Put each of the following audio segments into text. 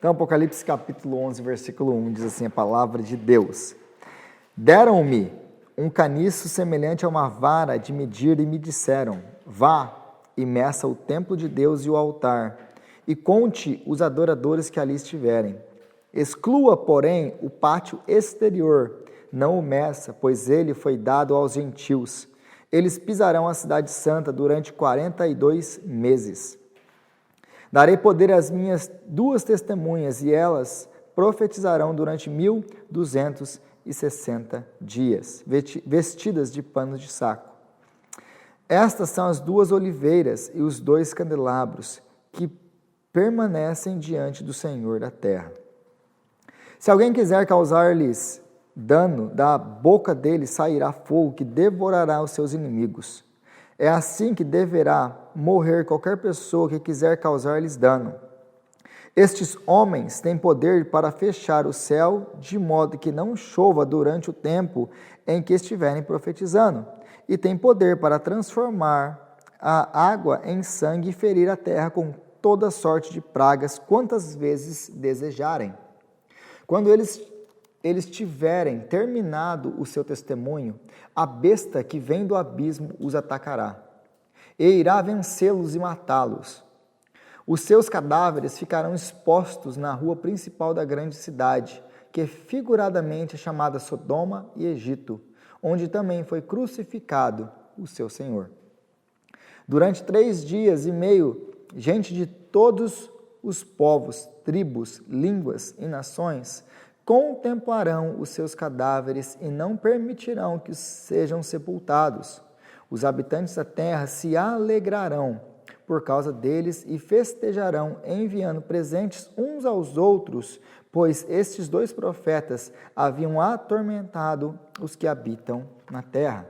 Então, Apocalipse capítulo 11, versículo 1, diz assim a palavra de Deus. Deram-me um caniço semelhante a uma vara de medir e me disseram, vá e meça o templo de Deus e o altar, e conte os adoradores que ali estiverem. Exclua, porém, o pátio exterior, não o meça, pois ele foi dado aos gentios. Eles pisarão a cidade santa durante 42 meses. Darei poder às minhas 2 testemunhas, e elas profetizarão durante 1260 dias, vestidas de panos de saco. Estas são as 2 oliveiras e os 2 candelabros que permanecem diante do Senhor da terra. Se alguém quiser causar-lhes dano, da boca deles sairá fogo que devorará os seus inimigos. É assim que deverá morrer qualquer pessoa que quiser causar-lhes dano. Estes homens têm poder para fechar o céu, de modo que não chova durante o tempo em que estiverem profetizando, e têm poder para transformar a água em sangue e ferir a terra com toda sorte de pragas, quantas vezes desejarem. Quando eles tiverem terminado o seu testemunho, a besta que vem do abismo os atacará, e irá vencê-los e matá-los. Os seus cadáveres ficarão expostos na rua principal da grande cidade, que figuradamente é chamada Sodoma e Egito, onde também foi crucificado o seu Senhor. Durante 3 dias e meio, gente de todos os povos, tribos, línguas e nações contemplarão os seus cadáveres e não permitirão que sejam sepultados. Os habitantes da terra se alegrarão por causa deles e festejarão, enviando presentes uns aos outros, pois estes 2 profetas haviam atormentado os que habitam na terra.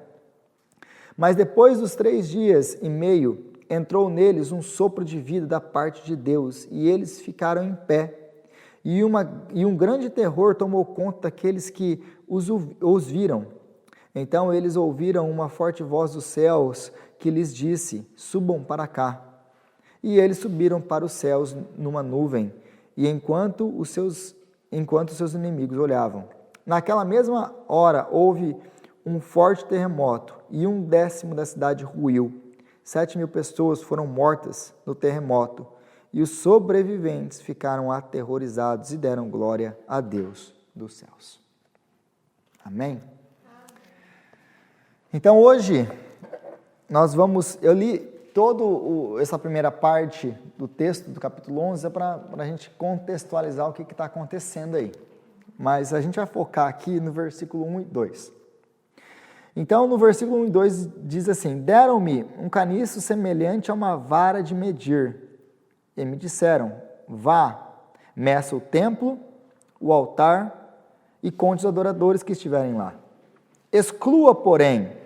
Mas depois dos 3 dias e meio, entrou neles um sopro de vida da parte de Deus, e eles ficaram em pé. E um grande terror tomou conta daqueles que os viram. Então eles ouviram uma forte voz dos céus que lhes disse, subam para cá. E eles subiram para os céus numa nuvem, e enquanto seus inimigos olhavam. Naquela mesma hora houve um forte terremoto, e 1/10 da cidade ruiu. 7.000 pessoas foram mortas no terremoto, e os sobreviventes ficaram aterrorizados e deram glória a Deus dos céus. Amém? Então hoje, eu li toda essa primeira parte do texto do capítulo 11 para a gente contextualizar o que está acontecendo aí. Mas a gente vai focar aqui no versículo 1 e 2. Então, no versículo 1 e 2 diz assim, deram-me um caniço semelhante a uma vara de medir, e me disseram, vá, meça o templo, o altar, e conte os adoradores que estiverem lá. Exclua, porém,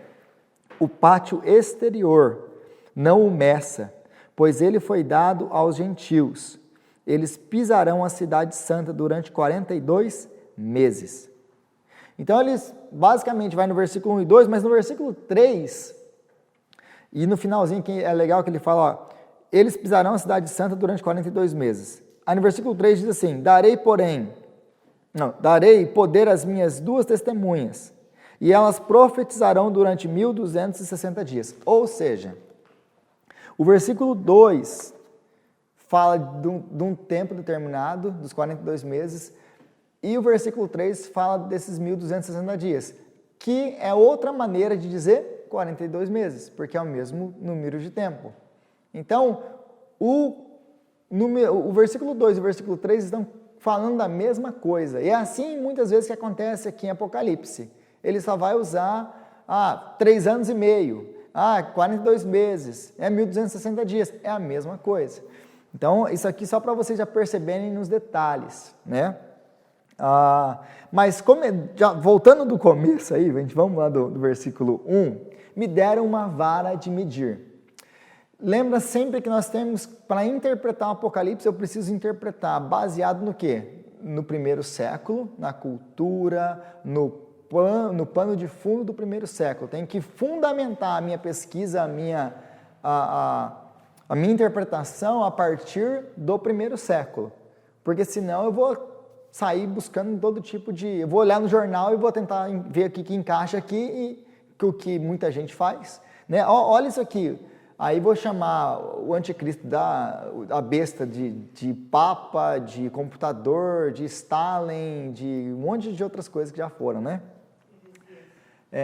o pátio exterior, não o meça, pois ele foi dado aos gentios. Eles pisarão a cidade santa durante 42 meses. Então, eles basicamente vai no versículo 1 e 2, mas no versículo 3, e no finalzinho, que é legal que ele fala, ó, eles pisarão a cidade santa durante 42 meses. Aí no versículo 3 diz assim, darei poder às minhas 2 testemunhas, e elas profetizarão durante 1260 dias. Ou seja, o versículo 2 fala de um tempo determinado, dos 42 meses, e o versículo 3 fala desses 1260 dias, que é outra maneira de dizer 42 meses, porque é o mesmo número de tempo. Então, o versículo 2 e o versículo 3 estão falando da mesma coisa. E é assim muitas vezes que acontece aqui em Apocalipse. Ele só vai usar 3 anos e meio, 42 meses, 1260 dias. É a mesma coisa. Então, isso aqui só para vocês já perceberem nos detalhes, né? Mas voltando do começo aí, vamos lá do versículo 1, me deram uma vara de medir. Lembra sempre que nós temos, para interpretar o Apocalipse, eu preciso interpretar baseado no quê? No primeiro século, na cultura, no pano de fundo do primeiro século. Tenho que fundamentar a minha pesquisa, a minha interpretação a partir do primeiro século. porque senão eu vou sair buscando todo tipo de... Eu vou olhar no jornal e vou tentar ver o que encaixa aqui e o que muita gente faz, né? Olha isso aqui, aí vou chamar o anticristo a besta de papa, de computador, de Stalin, de um monte de outras coisas que já foram, né?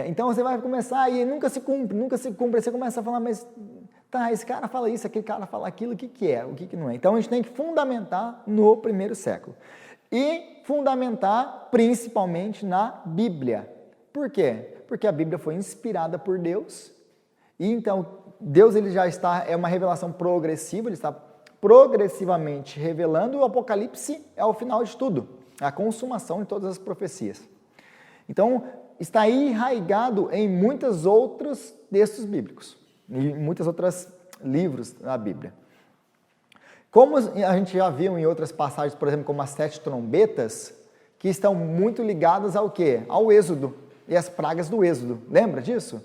Então você vai começar e nunca se cumpre, aí você começa a falar, mas tá, esse cara fala isso, aquele cara fala aquilo, o que é, o que não é? Então a gente tem que fundamentar no primeiro século. E fundamentar principalmente na Bíblia. Por quê? Porque a Bíblia foi inspirada por Deus, e então Deus ele já está, é uma revelação progressiva, ele está progressivamente revelando, e o Apocalipse é o final de tudo, é a consumação de todas as profecias. Então, está enraizado em muitos outros textos bíblicos, em muitos outros livros da Bíblia. Como a gente já viu em outras passagens, por exemplo, como as 7 trombetas, que estão muito ligadas ao quê? Ao Êxodo e as pragas do Êxodo. Lembra disso?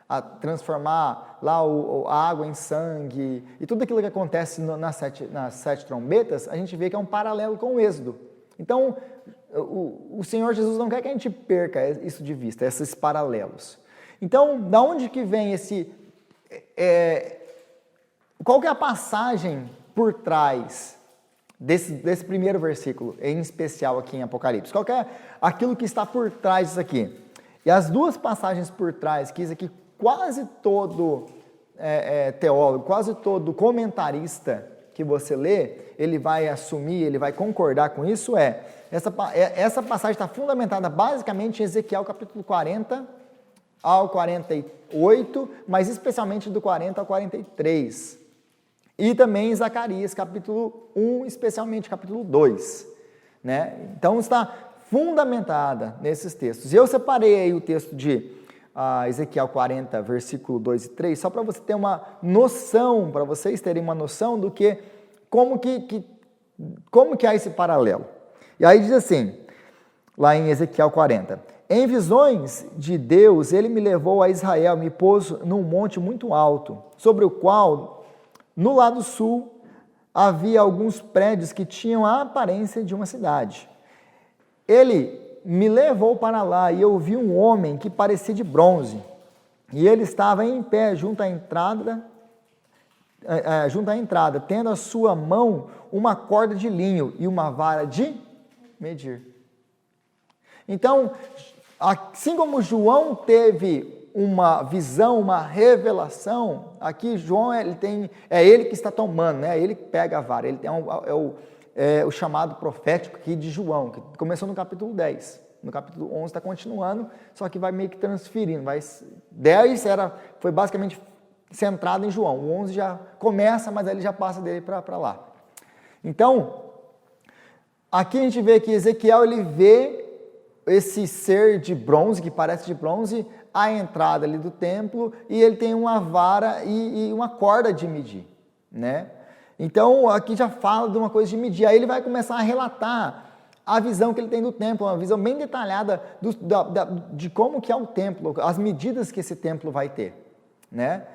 A transformar lá a água em sangue e tudo aquilo que acontece nas sete trombetas, a gente vê que é um paralelo com o Êxodo. Então, o Senhor Jesus não quer que a gente perca isso de vista, esses paralelos. Então, da onde que vem esse... qual que é a passagem por trás desse primeiro versículo, em especial aqui em Apocalipse? Qual que é aquilo que está por trás disso aqui? E as duas passagens por trás, que isso aqui quase todo teólogo, quase todo comentarista que você lê, ele vai assumir, ele vai concordar com isso, essa passagem está fundamentada basicamente em Ezequiel capítulo 40 ao 48, mas especialmente do 40 ao 43. E também em Zacarias, capítulo 1, especialmente capítulo 2. Né? Então, está fundamentada nesses textos. E eu separei aí o texto de Ezequiel 40, versículo 2 e 3, só para você ter uma noção, para vocês terem uma noção do que, como que há esse paralelo. E aí diz assim, lá em Ezequiel 40, em visões de Deus, ele me levou a Israel, me pôs num monte muito alto, sobre o qual... No lado sul, havia alguns prédios que tinham a aparência de uma cidade. Ele me levou para lá e eu vi um homem que parecia de bronze. E ele estava em pé junto à entrada, tendo a sua mão uma corda de linho e uma vara de medir. Então, assim como João teve uma visão, uma revelação, aqui João é ele que está tomando, né? Ele que pega a vara, ele tem o chamado profético aqui de João, que começou no capítulo 10, no capítulo 11 está continuando, só que vai meio que transferindo, 10 foi basicamente centrado em João, o 11 já começa, mas aí ele já passa dele para lá. Então, aqui a gente vê que Ezequiel, ele vê esse ser de bronze, que parece de bronze, a entrada ali do templo, e ele tem uma vara e uma corda de medir, né? Então, aqui já fala de uma coisa de medir, aí ele vai começar a relatar a visão que ele tem do templo, uma visão bem detalhada de como que é o templo, as medidas que esse templo vai ter, né?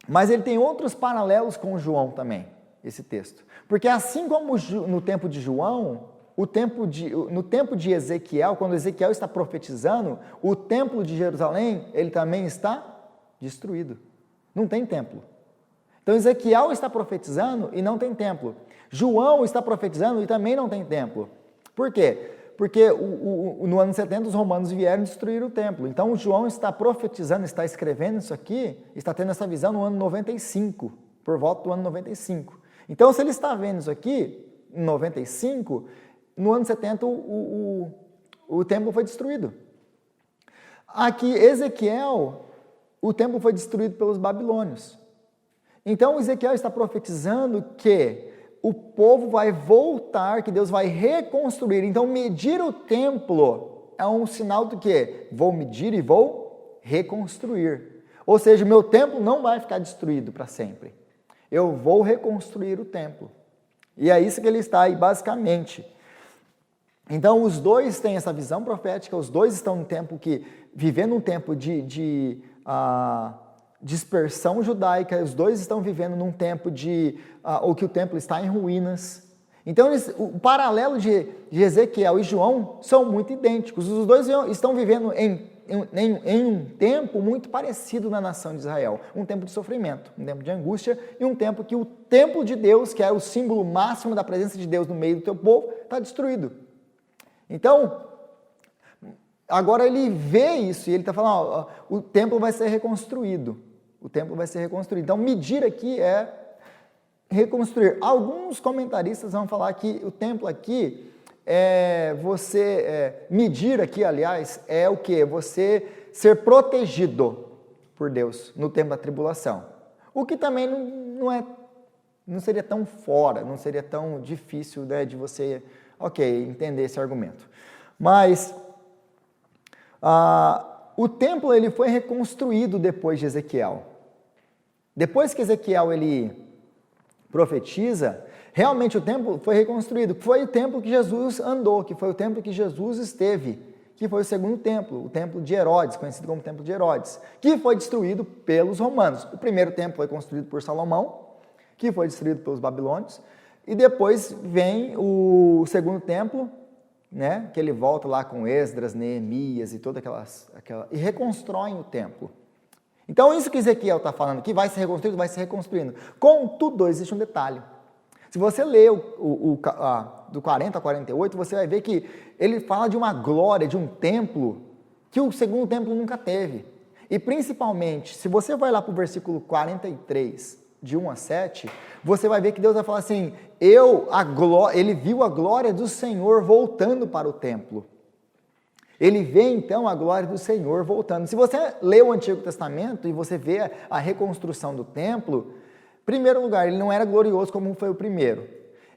Mas ele tem outros paralelos com João também, esse texto, porque assim como no tempo de João, no tempo de Ezequiel, quando Ezequiel está profetizando, o templo de Jerusalém, ele também está destruído. Não tem templo. Então Ezequiel está profetizando e não tem templo. João está profetizando e também não tem templo. Por quê? Porque no ano 70 os romanos vieram destruir o templo. Então João está profetizando, está escrevendo isso aqui, está tendo essa visão no ano 95, por volta do ano 95. Então se ele está vendo isso aqui, em 95... No ano 70, o templo foi destruído. Aqui, Ezequiel, o templo foi destruído pelos babilônios. Então, Ezequiel está profetizando que o povo vai voltar, que Deus vai reconstruir. Então, medir o templo é um sinal do quê? Vou medir e vou reconstruir. Ou seja, meu templo não vai ficar destruído para sempre. Eu vou reconstruir o templo. E é isso que ele está aí, basicamente. Então, os dois têm essa visão profética, os dois estão vivendo um tempo dispersão judaica, os dois estão vivendo num tempo ou que o templo está em ruínas. Então, o paralelo de Ezequiel e João são muito idênticos. Os dois estão vivendo em um tempo muito parecido na nação de Israel. Um tempo de sofrimento, um tempo de angústia e um tempo que o templo de Deus, que é o símbolo máximo da presença de Deus no meio do teu povo, está destruído. Então, agora ele vê isso e ele está falando, o templo vai ser reconstruído. O templo vai ser reconstruído. Então, medir aqui é reconstruir. Alguns comentaristas vão falar que o templo aqui, medir aqui, aliás, é o quê? Você ser protegido por Deus no tempo da tribulação. O que também não seria tão fora, não seria tão difícil, né, de você, entender esse argumento. Mas o templo ele foi reconstruído depois de Ezequiel. Depois que Ezequiel ele profetiza, realmente o templo foi reconstruído, foi o templo que Jesus andou, que foi o templo que Jesus esteve, que foi o segundo templo, o templo de Herodes, conhecido como templo de Herodes, que foi destruído pelos romanos. O primeiro templo foi construído por Salomão, que foi destruído pelos babilônios, e depois vem o segundo templo, né, que ele volta lá com Esdras, Neemias e toda e reconstroem o templo. Então, isso que Ezequiel está falando, que vai ser reconstruído, vai ser reconstruindo. Contudo, existe um detalhe. Se você ler do 40 a 48, você vai ver que ele fala de uma glória, de um templo, que o segundo templo nunca teve. E, principalmente, se você vai lá para o versículo 43, de 1 a 7, você vai ver que Deus vai falar assim, ele viu a glória do Senhor voltando para o templo. Ele vê, então, a glória do Senhor voltando. Se você lê o Antigo Testamento e você vê a reconstrução do templo, em primeiro lugar, ele não era glorioso como foi o primeiro.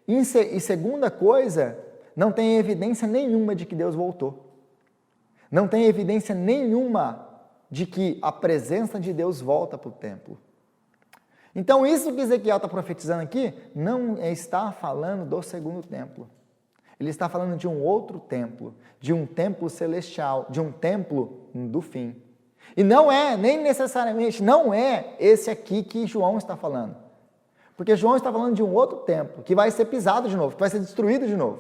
E segunda coisa, não tem evidência nenhuma de que Deus voltou. Não tem evidência nenhuma de que a presença de Deus volta para o templo. Então, isso que Ezequiel está profetizando aqui, não está falando do segundo templo. Ele está falando de um outro templo, de um templo celestial, de um templo do fim. E não é, nem necessariamente, não é esse aqui que João está falando. Porque João está falando de um outro templo, que vai ser pisado de novo, que vai ser destruído de novo.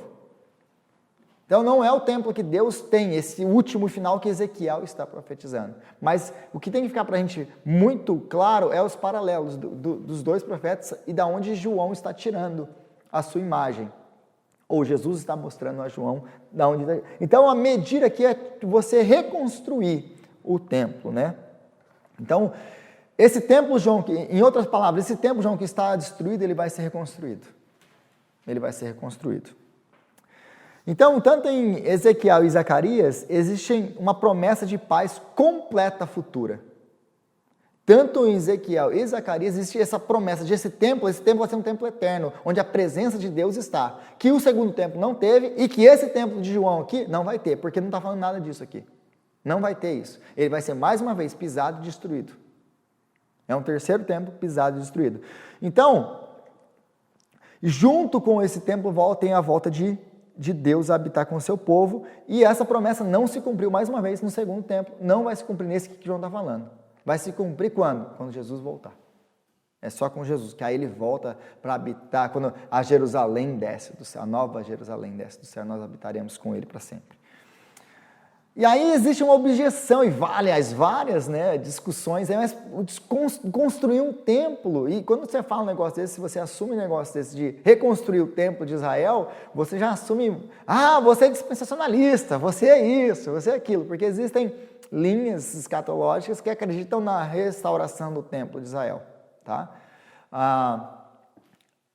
Então não é o templo que Deus tem, esse último final que Ezequiel está profetizando. Mas o que tem que ficar para a gente muito claro é os paralelos dos dois profetas e da onde João está tirando a sua imagem. Ou Jesus está mostrando a João da onde... Então, a medida aqui é você reconstruir o templo, né? Então, esse templo, João, em outras palavras, esse templo, João, que está destruído, ele vai ser reconstruído. Ele vai ser reconstruído. Então, tanto em Ezequiel e Zacarias, existe uma promessa de paz completa futura. Tanto em Ezequiel e Zacarias existe essa promessa de esse templo vai ser um templo eterno, onde a presença de Deus está, que o segundo templo não teve e que esse templo de João aqui não vai ter, porque não está falando nada disso aqui. Não vai ter isso. Ele vai ser mais uma vez pisado e destruído. É um terceiro templo pisado e destruído. Então, junto com esse templo tem a volta de Deus habitar com o seu povo, e essa promessa não se cumpriu mais uma vez no segundo templo, não vai se cumprir nesse que João está falando. Vai se cumprir quando? Quando Jesus voltar. É só com Jesus, que aí ele volta para habitar, quando a Jerusalém desce do céu, a nova Jerusalém desce do céu, nós habitaremos com ele para sempre. E aí existe uma objeção, e várias discussões, mas construir um templo, e quando você fala um negócio desse, se você assume um negócio desse de reconstruir o templo de Israel, você já assume, você é dispensacionalista, você é isso, você é aquilo, porque existem linhas escatológicas que acreditam na restauração do templo de Israel, tá?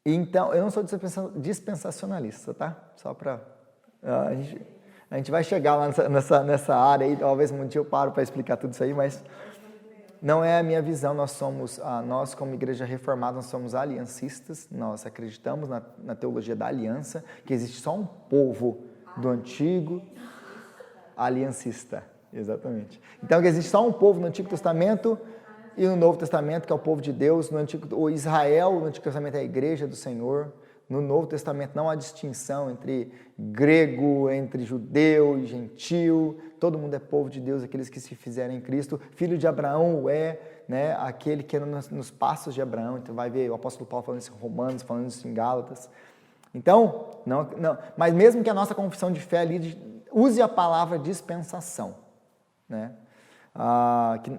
Então, eu não sou dispensacionalista, tá? Só para... A gente vai chegar lá nessa área aí, talvez um dia eu paro para explicar tudo isso aí, mas não é a minha visão. Nós como igreja reformada, nós somos aliancistas, nós acreditamos na teologia da aliança, que existe só um povo do antigo aliancista, exatamente. Então, que existe só um povo no Antigo Testamento e no Novo Testamento, que é o povo de Deus. O Israel, no Antigo Testamento, é a igreja do Senhor. No Novo Testamento não há distinção entre grego, entre judeu e gentil. Todo mundo é povo de Deus, aqueles que se fizerem em Cristo. Filho de Abraão é, né, aquele que é nos passos de Abraão. Então vai ver o apóstolo Paulo falando isso em Romanos, falando isso em Gálatas. Então, não, mas mesmo que a nossa confissão de fé ali use a palavra dispensação, né?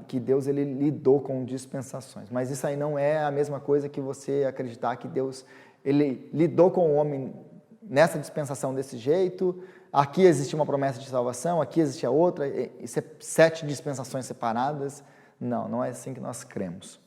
Que Deus ele lidou com dispensações. Mas isso aí não é a mesma coisa que você acreditar que Deus ele lidou com o homem nessa dispensação desse jeito. Aqui existia uma promessa de salvação, aqui existia outra, isso é 7 dispensações separadas. Não é assim que nós cremos.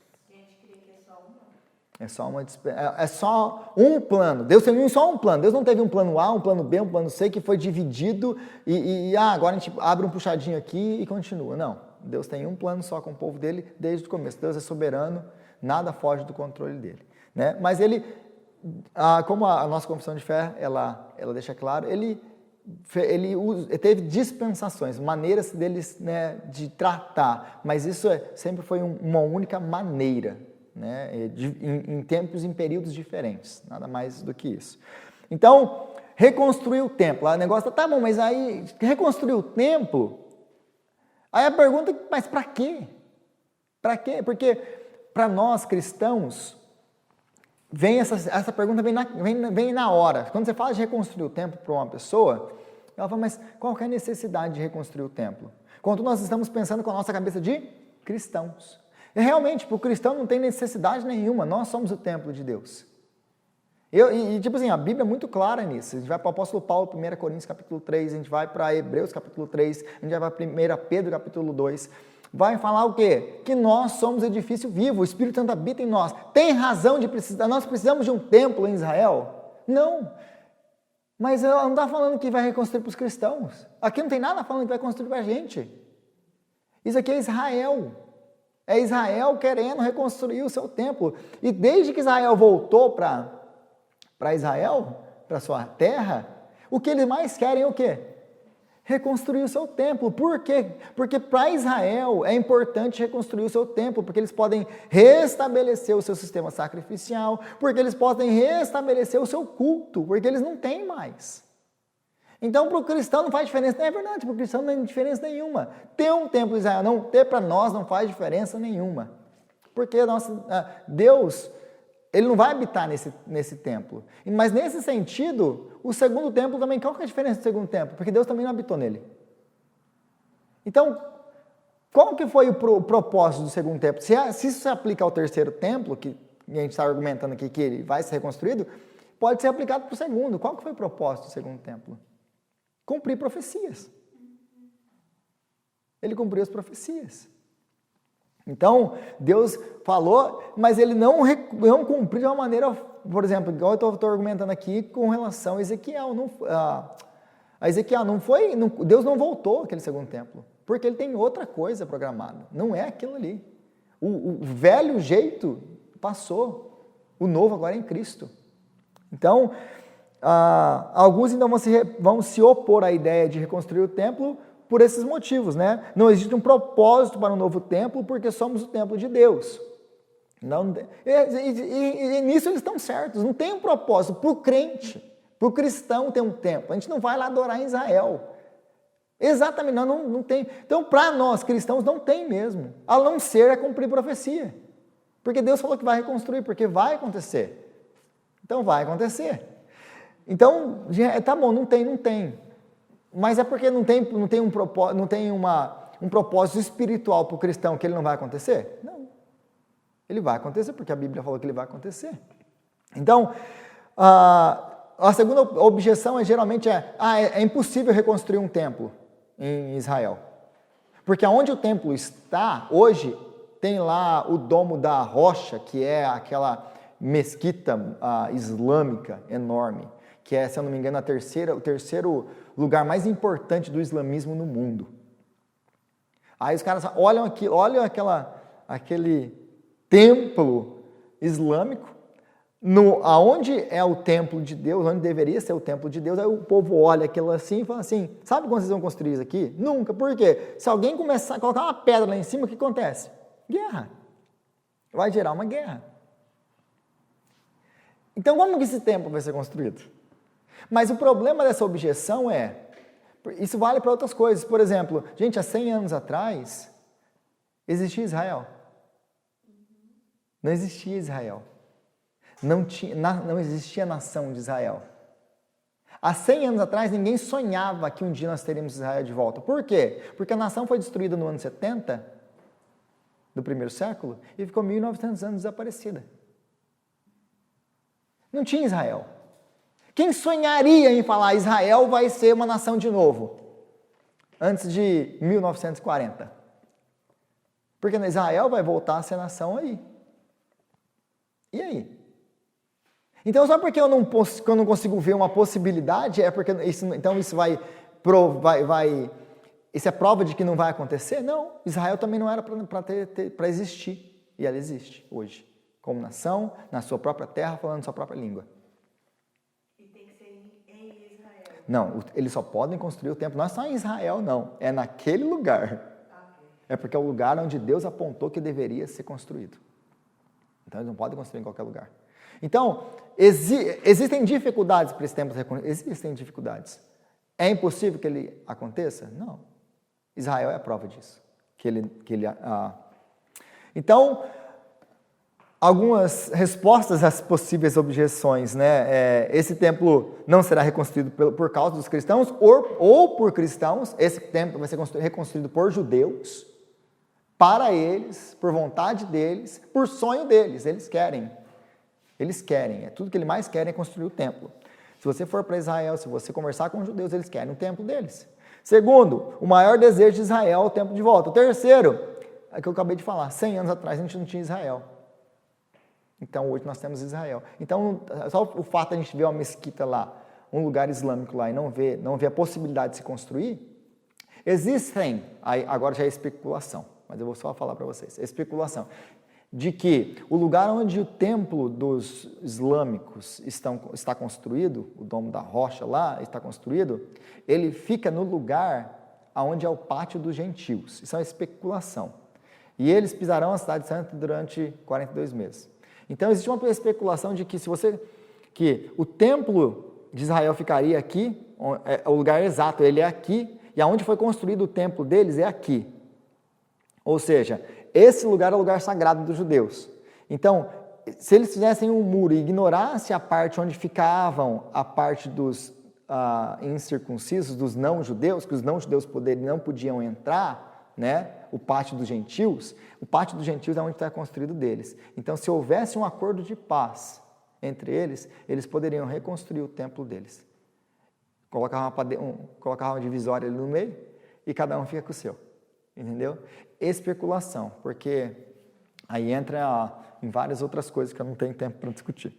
É só um plano. Deus teve só um plano. Deus não teve um plano A, um plano B, um plano C que foi dividido e agora a gente abre um puxadinho aqui e continua. Não. Deus tem um plano só com o povo dele desde o começo. Deus é soberano, nada foge do controle dele, né? Mas ele, como a nossa confissão de fé, ela deixa claro, ele teve dispensações, maneiras deles, né, de tratar, mas isso sempre foi uma única maneira, né, em tempos, em períodos diferentes, nada mais do que isso. Então, reconstruir o templo, o negócio tá bom, mas aí reconstruir o templo, aí a pergunta, mas para quê? Para quê? Porque para nós cristãos, essa pergunta vem na hora. Quando você fala de reconstruir o templo para uma pessoa, ela fala, mas qual que é a necessidade de reconstruir o templo? Quando nós estamos pensando com a nossa cabeça de cristãos. E realmente, para o cristão não tem necessidade nenhuma, nós somos o templo de Deus. Tipo assim, a Bíblia é muito clara nisso. A gente vai para o apóstolo Paulo, 1 Coríntios capítulo 3, a gente vai para Hebreus capítulo 3, a gente vai para 1 Pedro capítulo 2. Vai falar o quê? Que nós somos edifício vivo, o Espírito Santo habita em nós. Tem razão de precisar, nós precisamos de um templo em Israel? Não. Mas ela não está falando que vai reconstruir para os cristãos. Aqui não tem nada falando que vai construir para a gente. Isso aqui é Israel. É Israel querendo reconstruir o seu templo. E desde que Israel voltou para Israel, para sua terra, o que eles mais querem é o quê? Reconstruir o seu templo. Por quê? Porque para Israel é importante reconstruir o seu templo, porque eles podem restabelecer o seu sistema sacrificial, porque eles podem restabelecer o seu culto, porque eles não têm mais. Então, para o cristão não faz diferença. Não é verdade, para o cristão não tem diferença nenhuma. Ter um templo em Israel, não ter para nós não faz diferença nenhuma. Porque Deus, ele não vai habitar nesse templo. Mas nesse sentido, o segundo templo também, qual que é a diferença do segundo templo? Porque Deus também não habitou nele. Então, qual que foi o propósito do segundo templo? Se isso se aplica ao terceiro templo, que a gente está argumentando aqui que ele vai ser reconstruído, pode ser aplicado para o segundo. Qual que foi o propósito do segundo templo? Cumprir profecias. Ele cumpriu as profecias. Então, Deus falou, mas ele não cumpriu de uma maneira, por exemplo, igual eu estou argumentando aqui com relação a Ezequiel. Deus não voltou àquele segundo templo, porque ele tem outra coisa programada. Não é aquilo ali. O velho jeito passou, o novo agora é em Cristo. Então, alguns então vão se opor à ideia de reconstruir o templo por esses motivos, né? Não existe um propósito para um novo templo porque somos o templo de Deus. E nisso eles estão certos, não tem um propósito para o crente, para o cristão ter um templo. A gente não vai lá adorar em Israel. Exatamente, não tem. Então, para nós cristãos não tem mesmo, a não ser cumprir profecia. Porque Deus falou que vai reconstruir, porque vai acontecer. Então vai acontecer. Então, tá bom, não tem. Mas é porque não tem um propósito espiritual para o cristão que ele não vai acontecer? Não. Ele vai acontecer porque a Bíblia falou que ele vai acontecer. Então, a segunda objeção geralmente é impossível reconstruir um templo em Israel. Porque onde o templo está hoje, tem lá o Domo da Rocha, que é aquela mesquita islâmica enorme, que é, se eu não me engano, o terceiro lugar mais importante do islamismo no mundo. Aí os caras olham aquele templo islâmico, aonde é o templo de Deus, onde deveria ser o templo de Deus, aí o povo olha aquilo assim e fala assim, sabe quando vocês vão construir isso aqui? Nunca. Por quê? Se alguém começar a colocar uma pedra lá em cima, o que acontece? Guerra. Vai gerar uma guerra. Então, como que esse templo vai ser construído? Mas o problema dessa objeção isso vale para outras coisas. Por exemplo, gente, há 100 anos atrás, existia Israel. Não existia Israel. Não existia nação de Israel. Há 100 anos atrás, ninguém sonhava que um dia nós teríamos Israel de volta. Por quê? Porque a nação foi destruída no ano 70 do primeiro século e ficou 1.900 anos desaparecida. Não tinha Israel. Quem sonharia em falar Israel vai ser uma nação de novo? Antes de 1940. Porque Israel vai voltar a ser nação aí. E aí? Então, só porque eu não consigo ver uma possibilidade, é porque isso é prova de que não vai acontecer? Não, Israel também não era para existir, e ela existe hoje, como nação, na sua própria terra, falando sua própria língua. E tem que ser em Israel? Não, eles só podem construir o templo, não é só em Israel, não, é naquele lugar. É porque é o lugar onde Deus apontou que deveria ser construído. Então, eles não podem construir em qualquer lugar. Então, existem dificuldades para esse templo reconstruído? Existem dificuldades. É impossível que ele aconteça? Não. Israel é a prova disso. Então, algumas respostas às possíveis objeções, né? Esse templo não será reconstruído por causa dos cristãos ou por cristãos. Esse templo vai ser reconstruído por judeus, para eles, por vontade deles, por sonho deles. Eles querem. Tudo que eles mais querem é construir o templo. Se você for para Israel, se você conversar com os judeus, eles querem o templo deles. Segundo, o maior desejo de Israel é o templo de volta. O terceiro, é que eu acabei de falar, 100 anos atrás a gente não tinha Israel. Então hoje nós temos Israel. Então, só o fato de a gente ver uma mesquita lá, um lugar islâmico lá e não ver a possibilidade de se construir, existem, agora já é especulação, mas eu vou só falar para vocês, especulação, de que o lugar onde o templo dos islâmicos está construído, o Domo da Rocha lá está construído, ele fica no lugar onde é o pátio dos gentios. Isso é uma especulação. E eles pisarão a cidade santa durante 42 meses. Então existe uma especulação de que que o templo de Israel ficaria aqui, o lugar exato, ele é aqui, e aonde foi construído o templo deles é aqui. Ou seja, esse lugar é o lugar sagrado dos judeus. Então, se eles fizessem um muro e ignorassem a parte onde ficavam a parte dos incircuncisos, dos não-judeus, que os não-judeus não podiam entrar, né? O pátio dos gentios é onde está construído deles. Então, se houvesse um acordo de paz entre eles, eles poderiam reconstruir o templo deles. Colocar uma divisória ali no meio e cada um fica com o seu. Entendeu? Especulação, porque aí entra em várias outras coisas que eu não tenho tempo para discutir.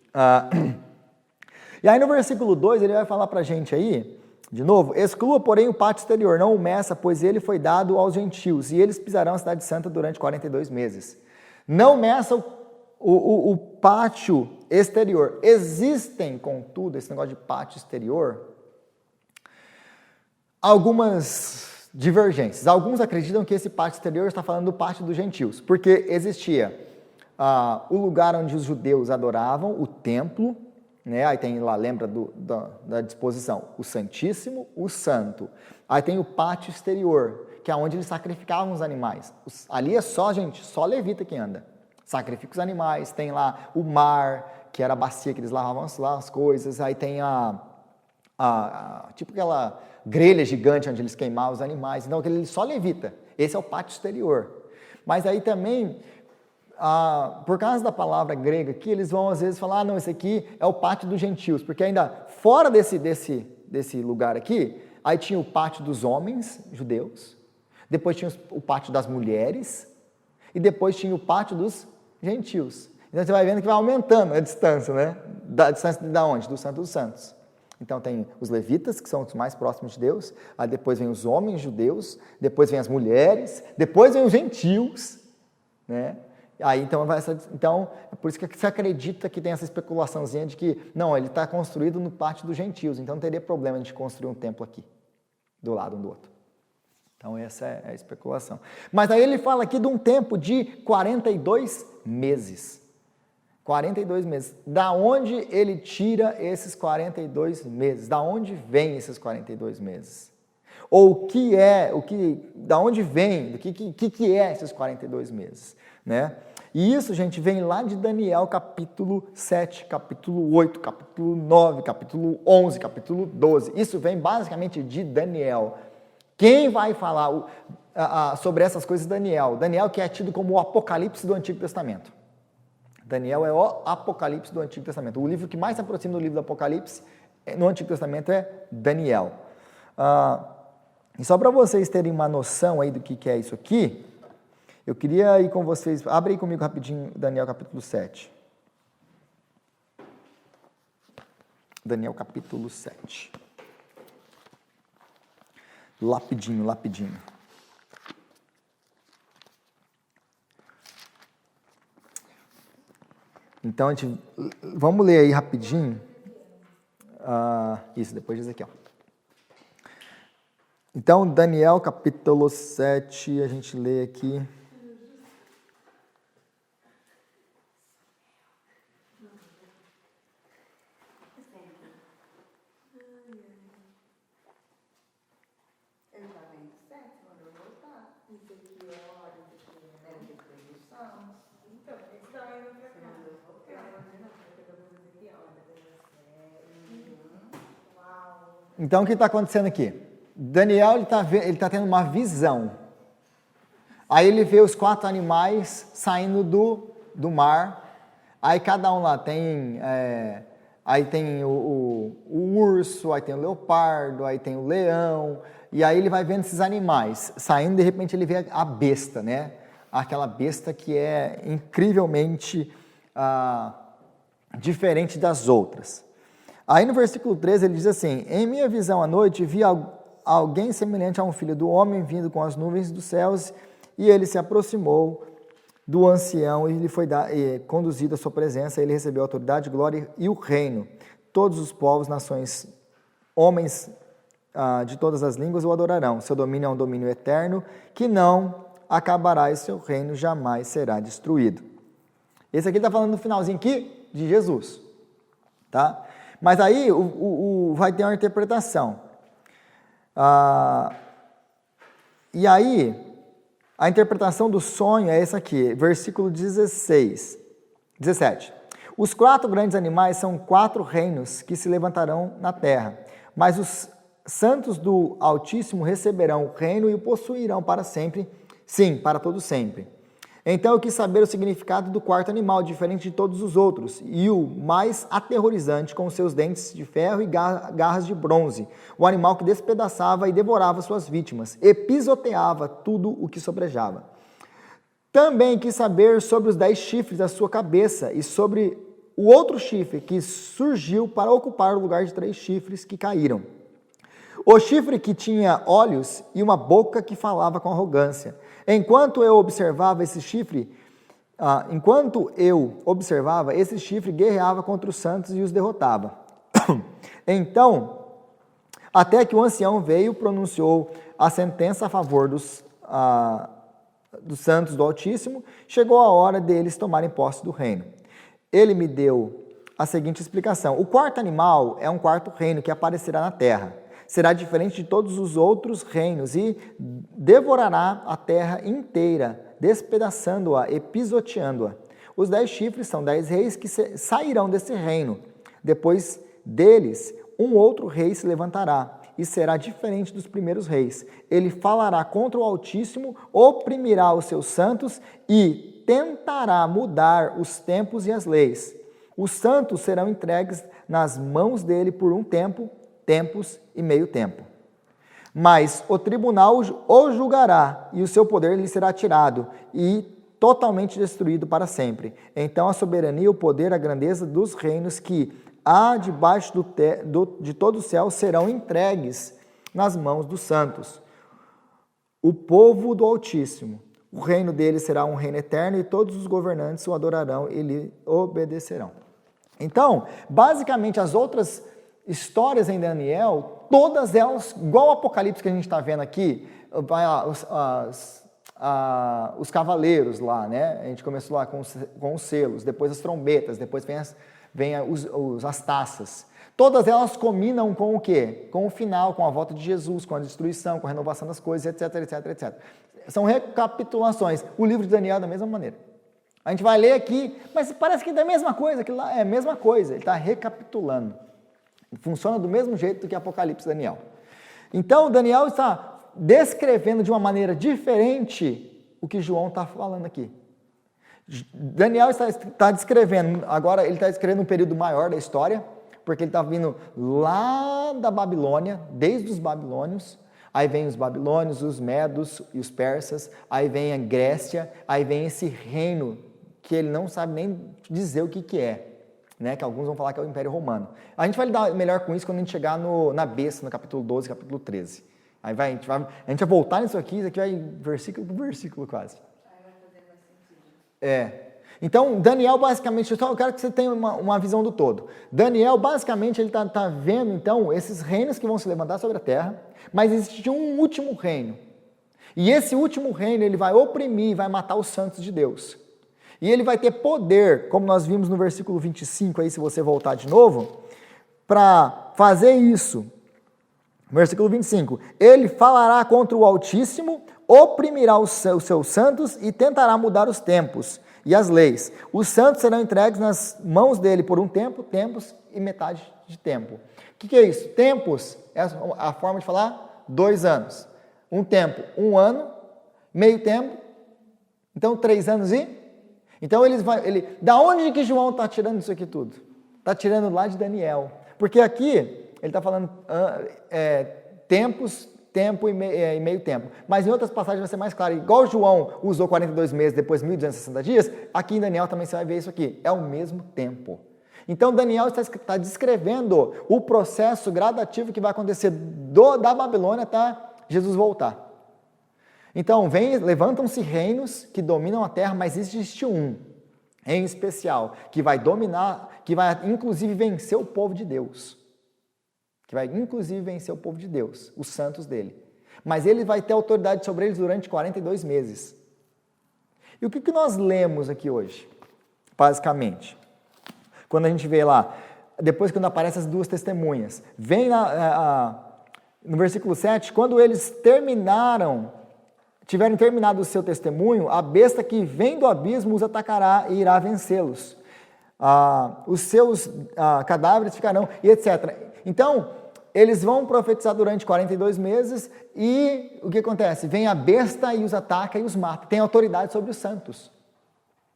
E aí no versículo 2 ele vai falar para a gente aí, de novo, exclua porém o pátio exterior, não o meça, pois ele foi dado aos gentios, e eles pisarão a cidade santa durante 42 meses. Não meça o pátio exterior. Existem, contudo, esse negócio de pátio exterior, algumas divergências. Alguns acreditam que esse pátio exterior está falando do pátio dos gentios, porque existia o lugar onde os judeus adoravam, o templo, né? Aí tem lá, lembra da disposição, o Santíssimo, o Santo. Aí tem o pátio exterior, que é onde eles sacrificavam os animais. Ali é só levita que anda. Sacrifica os animais, tem lá o mar, que era a bacia que eles lavavam lá as coisas, aí tem tipo aquela grelha gigante onde eles queimavam os animais, então aquele só levita. Esse é o pátio exterior. Mas aí também, por causa da palavra grega aqui, eles vão às vezes falar, não, esse aqui é o pátio dos gentios, porque ainda fora desse lugar aqui, aí tinha o pátio dos homens judeus, depois tinha o pátio das mulheres, e depois tinha o pátio dos gentios. Então você vai vendo que vai aumentando a distância, né? Da distância de onde? Do Santo dos Santos. Então tem os levitas, que são os mais próximos de Deus, aí depois vem os homens judeus, depois vem as mulheres, depois vem os gentios, né? Aí então é por isso que se acredita que tem essa especulaçãozinha de que, não, ele está construído no pátio dos gentios, então não teria problema de construir um templo aqui, do lado um do outro. Então essa é a especulação. Mas aí ele fala aqui de um tempo de 42 meses. 42 meses. Da onde ele tira esses 42 meses? Da onde vem esses 42 meses? Ou da onde vem, o que é esses 42 meses? Né? E isso, gente, vem lá de Daniel capítulo 7, capítulo 8, capítulo 9, capítulo 11, capítulo 12. Isso vem basicamente de Daniel. Quem vai falar sobre essas coisas? Daniel. Daniel, que é tido como o Apocalipse do Antigo Testamento. Daniel é o Apocalipse do Antigo Testamento. O livro que mais se aproxima do livro do Apocalipse no Antigo Testamento é Daniel. E só para vocês terem uma noção aí do que é isso aqui, eu queria ir com vocês, abre aí comigo rapidinho Daniel capítulo 7. Daniel capítulo 7. Lapidinho. Então, vamos ler aí rapidinho. Isso, depois de Ezequiel. Então, Daniel capítulo 7, a gente lê aqui. Então, o que está acontecendo aqui? Daniel ele tá tendo uma visão. Aí ele vê os 4 animais saindo do mar. Aí cada um lá tem... aí tem o urso, aí tem o leopardo, aí tem o leão. E aí ele vai vendo esses animais saindo, de repente ele vê a besta, né? Aquela besta que é incrivelmente diferente das outras. Aí no versículo 13 ele diz assim: em minha visão à noite vi alguém semelhante a um filho do homem vindo com as nuvens dos céus, e ele se aproximou do ancião e lhe foi conduzido à sua presença. Ele recebeu a autoridade, glória e o reino. Todos os povos, nações, homens de todas as línguas o adorarão. Seu domínio é um domínio eterno que não acabará e seu reino jamais será destruído. Esse aqui está falando no finalzinho aqui de Jesus, tá? Mas aí vai ter uma interpretação. E aí, a interpretação do sonho é essa aqui, versículo 17. Os 4 grandes animais são 4 reinos que se levantarão na terra, mas os santos do Altíssimo receberão o reino e o possuirão para sempre, sim, para todo sempre. Então eu quis saber o significado do 4º animal, diferente de todos os outros, e o mais aterrorizante, com seus dentes de ferro e garras de bronze, o animal que despedaçava e devorava suas vítimas, e pisoteava tudo o que sobrejava. Também quis saber sobre os 10 chifres da sua cabeça e sobre o outro chifre que surgiu para ocupar o lugar de 3 chifres que caíram. O chifre que tinha olhos e uma boca que falava com arrogância. Enquanto eu observava, esse chifre guerreava contra os santos e os derrotava. Então, até que o ancião veio e pronunciou a sentença a favor dos santos do Altíssimo, chegou a hora deles tomarem posse do reino. Ele me deu a seguinte explicação: o 4º animal é um 4º reino que aparecerá na terra. Será diferente de todos os outros reinos e devorará a terra inteira, despedaçando-a e pisoteando-a. Os 10 chifres são 10 reis que sairão desse reino. Depois deles, um outro rei se levantará e será diferente dos primeiros reis. Ele falará contra o Altíssimo, oprimirá os seus santos e tentará mudar os tempos e as leis. Os santos serão entregues nas mãos dele por um tempo, tempos e meio tempo. Mas o tribunal o julgará e o seu poder lhe será tirado e totalmente destruído para sempre. Então a soberania, o poder, a grandeza dos reinos que há debaixo de todo o céu serão entregues nas mãos dos santos. O povo do Altíssimo. O reino dele será um reino eterno e todos os governantes o adorarão e lhe obedecerão. Então, basicamente, as outras histórias em Daniel, todas elas, igual o Apocalipse que a gente está vendo aqui, os cavaleiros lá, né? A gente começou lá com os selos, depois as trombetas, depois vem as taças. Todas elas combinam com o quê? Com o final, com a volta de Jesus, com a destruição, com a renovação das coisas, etc, etc, etc. São recapitulações. O livro de Daniel é da mesma maneira. A gente vai ler aqui, mas parece que é da mesma coisa, aquilo lá é a mesma coisa, ele está recapitulando. Funciona do mesmo jeito que Apocalipse e Daniel. Então, Daniel está descrevendo de uma maneira diferente o que João está falando aqui. Daniel está descrevendo, agora ele está descrevendo um período maior da história, porque ele está vindo lá da Babilônia, desde os babilônios, aí vem os babilônios, os medos e os persas, aí vem a Grécia, aí vem esse reino que ele não sabe nem dizer o que é. Né, que alguns vão falar que é o Império Romano. A gente vai lidar melhor com isso quando a gente chegar na besta, no capítulo 12, capítulo 13. Aí a gente vai voltar nisso aqui, isso aqui vai versículo por versículo quase. Aí vai fazer mais sentido. Então, Daniel, basicamente, eu quero que você tenha uma visão do todo. Daniel, basicamente, ele está vendo, então, esses reinos que vão se levantar sobre a terra, mas existe um último reino. E esse último reino, ele vai oprimir, vai matar os santos de Deus. E ele vai ter poder, como nós vimos no versículo 25, aí, se você voltar de novo, para fazer isso. Versículo 25. Ele falará contra o Altíssimo, oprimirá os seus santos e tentará mudar os tempos e as leis. Os santos serão entregues nas mãos dele por um tempo, tempos e metade de tempo. O que é isso? Tempos é a forma de falar 2 anos. Um tempo, 1 ano, meio tempo, então 3 anos e... Então, da onde que João está tirando isso aqui tudo? Está tirando lá de Daniel. Porque aqui, ele está falando tempos, tempo e meio tempo. Mas em outras passagens vai ser mais claro. Igual João usou 42 meses, depois 1.260 dias, aqui em Daniel também você vai ver isso aqui. É o mesmo tempo. Então, Daniel está descrevendo o processo gradativo que vai acontecer da Babilônia até Jesus voltar. Então, levantam-se reinos que dominam a terra, mas existe um, em especial, que vai dominar, que vai inclusive vencer o povo de Deus. Que vai inclusive vencer o povo de Deus, os santos dele. Mas ele vai ter autoridade sobre eles durante 42 meses. E o que nós lemos aqui hoje, basicamente? Quando a gente vê lá, depois quando aparecem as 2 testemunhas, vem no versículo 7, quando eles tiverem terminado o seu testemunho, a besta que vem do abismo os atacará e irá vencê-los. Os seus cadáveres ficarão, e etc. Então, eles vão profetizar durante 42 meses e o que acontece? Vem a besta e os ataca e os mata. Tem autoridade sobre os santos.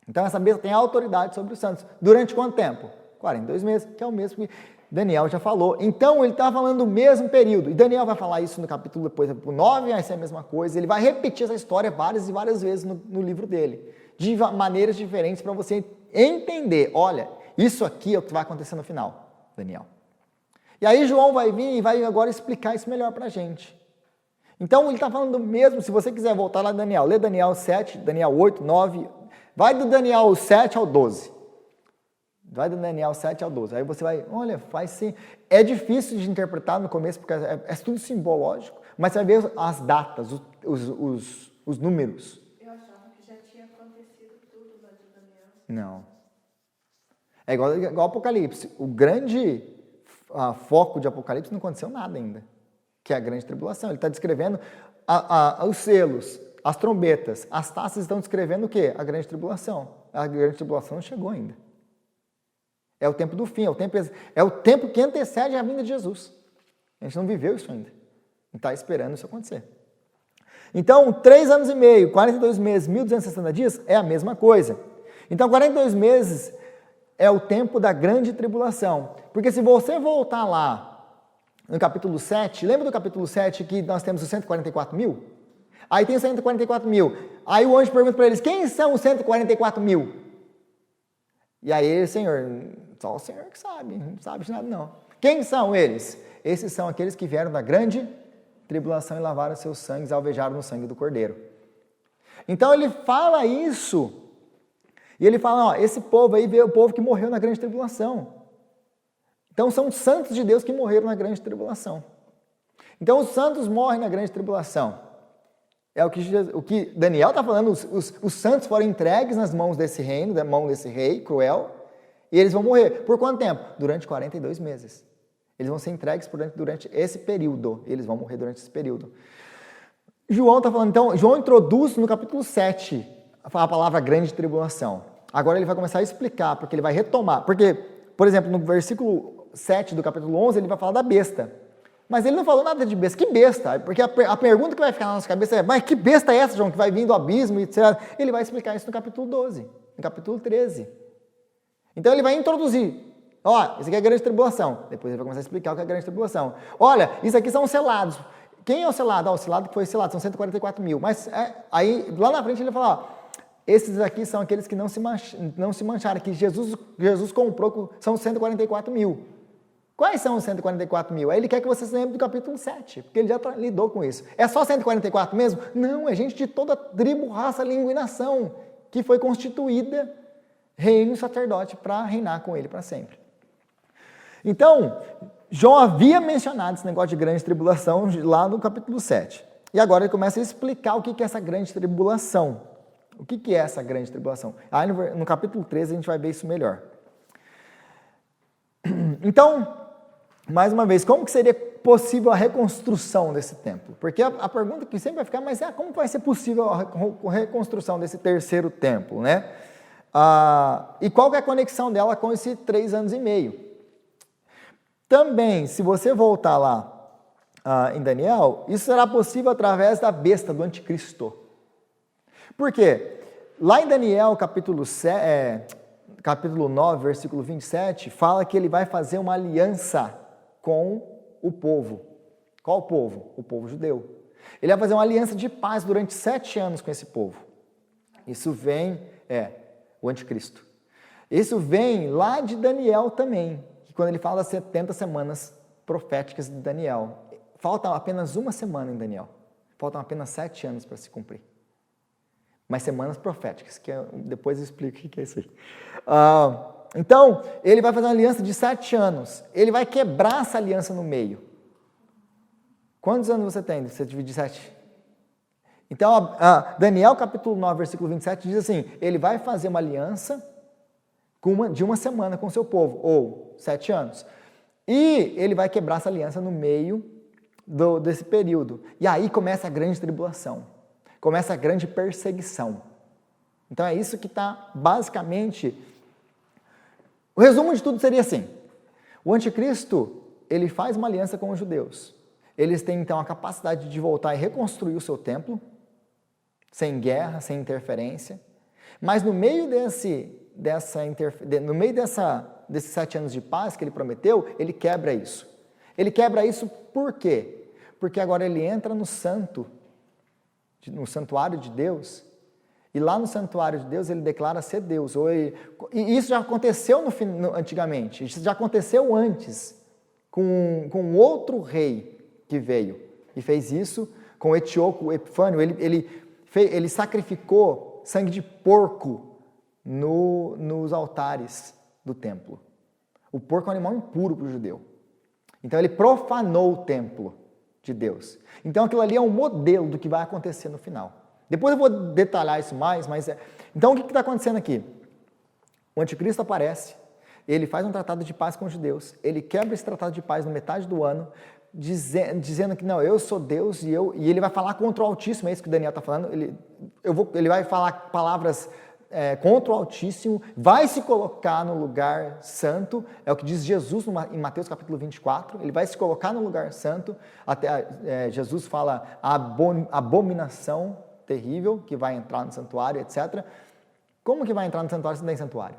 Então, essa besta tem autoridade sobre os santos. Durante quanto tempo? 42 meses, que é o mesmo que Daniel já falou. Então, ele está falando do mesmo período. E Daniel vai falar isso no capítulo depois, no 9, vai ser a mesma coisa. Ele vai repetir essa história várias e várias vezes no livro dele. De maneiras diferentes para você entender. Olha, isso aqui é o que vai acontecer no final, Daniel. E aí João vai vir e vai agora explicar isso melhor para a gente. Então, ele está falando do mesmo. Se você quiser voltar lá em Daniel, lê Daniel 7, Daniel 8, 9. Vai do Daniel 7 ao 12. Vai do Daniel 7 ao 12. Aí você vai, olha, faz sim. É difícil de interpretar no começo, porque é tudo simbológico, mas você vai ver as datas, os números. Eu achava que já tinha acontecido tudo lá de Daniel. Não. É igual Apocalipse. O grande foco de Apocalipse não aconteceu nada ainda, que é a grande tribulação. Ele está descrevendo os selos, as trombetas, as taças estão descrevendo o quê? A grande tribulação. A grande tribulação não chegou ainda. É o tempo do fim, é o tempo que antecede a vinda de Jesus. A gente não viveu isso ainda. A gente está esperando isso acontecer. Então, 3 anos e meio, 42 meses, 1.260 dias, é a mesma coisa. Então, 42 meses é o tempo da grande tribulação. Porque se você voltar lá no capítulo 7, lembra do capítulo 7 que nós temos os 144 mil? Aí tem os 144 mil. Aí o anjo pergunta para eles, quem são os 144 mil? E aí, Senhor, só o Senhor que sabe, não sabe de nada não. Quem são eles? Esses são aqueles que vieram da grande tribulação e lavaram seus sangues, alvejaram no sangue do Cordeiro. Então ele fala isso, e ele fala, ó, esse povo aí veio o povo que morreu na grande tribulação. Então são os santos de Deus que morreram na grande tribulação. Então os santos morrem na grande tribulação. É o que Daniel está falando, os santos foram entregues nas mãos desse reino, da mão desse rei cruel, e eles vão morrer. Por quanto tempo? Durante 42 meses. Eles vão ser entregues durante esse período, eles vão morrer durante esse período. João está falando, então, João introduz no capítulo 7 a palavra grande tribulação. Agora ele vai começar a explicar, porque ele vai retomar. Porque, por exemplo, no versículo 7 do capítulo 11, ele vai falar da besta. Mas ele não falou nada de besta. Que besta? Porque a pergunta que vai ficar na nossa cabeça é, mas que besta é essa, João, que vai vir do abismo, etc. Ele vai explicar isso no capítulo 12, no capítulo 13. Então ele vai introduzir. Ó, isso aqui é a grande tribulação. Depois ele vai começar a explicar o que é a grande tribulação. Olha, isso aqui são os selados. Quem é o selado? O selado que foi selado, são 144 mil. Mas aí, lá na frente, ele vai falar, ó, esses aqui são aqueles que não se mancharam, que Jesus comprou, são 144 mil. Quais são os 144 mil? Aí ele quer que você se lembre do capítulo 7, porque ele já lidou com isso. É só 144 mesmo? Não, é gente de toda tribo, raça, língua e nação, que foi constituída reino e sacerdote para reinar com ele para sempre. Então, João havia mencionado esse negócio de grande tribulação lá no capítulo 7. E agora ele começa a explicar o que é essa grande tribulação. O que é essa grande tribulação? Aí no capítulo 13 a gente vai ver isso melhor. Então, mais uma vez, como que seria possível a reconstrução desse templo? Porque a pergunta que sempre vai ficar, mas como vai ser possível a reconstrução desse terceiro templo, né? E qual que é a conexão dela com esse 3 anos e meio? Também, se você voltar lá em Daniel, isso será possível através da besta do anticristo. Por quê? Lá em Daniel, capítulo 9, versículo 27, fala que ele vai fazer uma aliança com o povo. Qual povo? O povo judeu. Ele vai fazer uma aliança de paz durante 7 anos com esse povo. Isso vem, o anticristo. Isso vem lá de Daniel também, que quando ele fala das 70 semanas proféticas de Daniel. Falta apenas uma semana em Daniel. Faltam apenas 7 anos para se cumprir. Mas semanas proféticas, que depois eu explico o que é isso aí. Então, ele vai fazer uma aliança de 7 anos. Ele vai quebrar essa aliança no meio. Quantos anos você tem? Você divide 7? Então, Daniel capítulo 9, versículo 27 diz assim, ele vai fazer uma aliança de uma semana com o seu povo, ou 7 anos. E ele vai quebrar essa aliança no meio desse período. E aí começa a grande tribulação. Começa a grande perseguição. Então é isso que está basicamente... O resumo de tudo seria assim. O anticristo, ele faz uma aliança com os judeus. Eles têm então a capacidade de voltar e reconstruir o seu templo, sem guerra, sem interferência. Mas no meio desses 7 anos de paz que ele prometeu, ele quebra isso. Ele quebra isso por quê? Porque agora ele entra no santuário de Deus, e lá no santuário de Deus ele declara ser Deus. E isso já aconteceu antigamente, isso já aconteceu antes, com outro rei que veio, e fez isso com o etíope Epifânio. Ele sacrificou sangue de porco nos altares do templo. O porco é um animal impuro para o judeu. Então ele profanou o templo de Deus. Então aquilo ali é um modelo do que vai acontecer no final. Depois eu vou detalhar isso mais, Então o que está acontecendo aqui? O anticristo aparece, ele faz um tratado de paz com os judeus, ele quebra esse tratado de paz na metade do ano, dizendo que não, eu sou Deus e ele vai falar contra o Altíssimo, é isso que o Daniel está falando, ele vai falar palavras contra o Altíssimo, vai se colocar no lugar santo, é o que diz Jesus em Mateus capítulo 24, ele vai se colocar no lugar santo, até Jesus fala a abominação terrível que vai entrar no santuário, etc. Como que vai entrar no santuário se não tem santuário?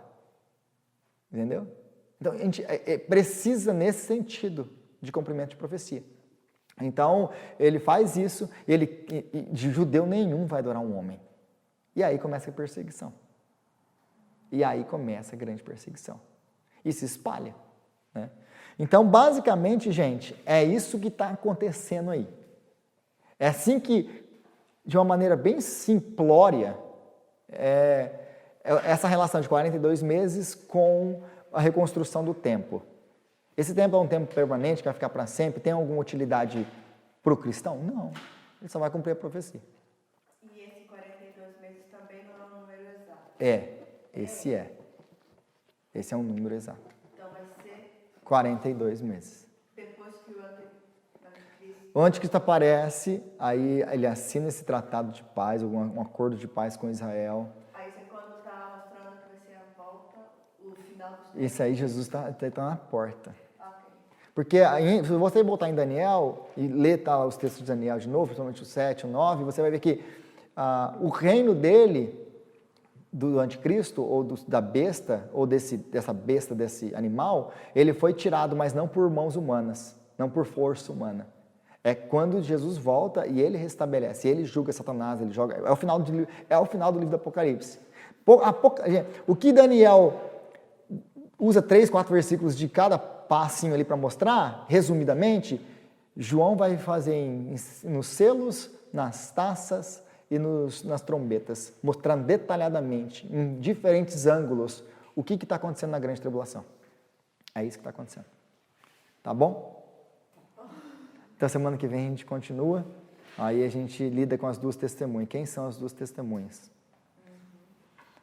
Entendeu? Então a gente precisa nesse sentido de cumprimento de profecia. Então ele faz isso, de judeu nenhum vai adorar um homem. E aí começa a perseguição. E aí começa a grande perseguição. E se espalha. Né? Então, basicamente, gente, é isso que está acontecendo aí. É assim que, de uma maneira bem simplória, essa relação de 42 meses com a reconstrução do templo. Esse templo é um templo permanente, que vai ficar para sempre? Tem alguma utilidade para o cristão? Não. Ele só vai cumprir a profecia. Esse é. Esse é um número exato. Então vai ser 42 meses. depois que o anticristo. O anticristo aparece, aí ele assina esse tratado de paz, um acordo de paz com Israel. Aí você quando está mostrando que vai ser a volta, o final dos tempos. Isso aí Jesus está na porta. Ok. Porque se você voltar em Daniel e ler os textos de Daniel de novo, principalmente o 7, o 9, você vai ver que o reino dele, do anticristo, ou da besta, ou dessa besta, desse animal, ele foi tirado, mas não por mãos humanas, não por força humana. É quando Jesus volta e ele restabelece, ele julga Satanás, ele joga. É o final do livro do Apocalipse. O que Daniel usa 3, 4 versículos de cada passinho ali para mostrar, resumidamente, João vai fazer nos selos, nas taças e nas trombetas, mostrando detalhadamente, em diferentes ângulos, o que está acontecendo na grande tribulação. É isso que está acontecendo. Tá bom? Então, semana que vem a gente continua, aí a gente lida com as duas testemunhas. Quem são as duas testemunhas?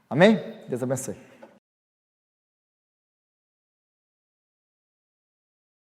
Amém? Deus abençoe.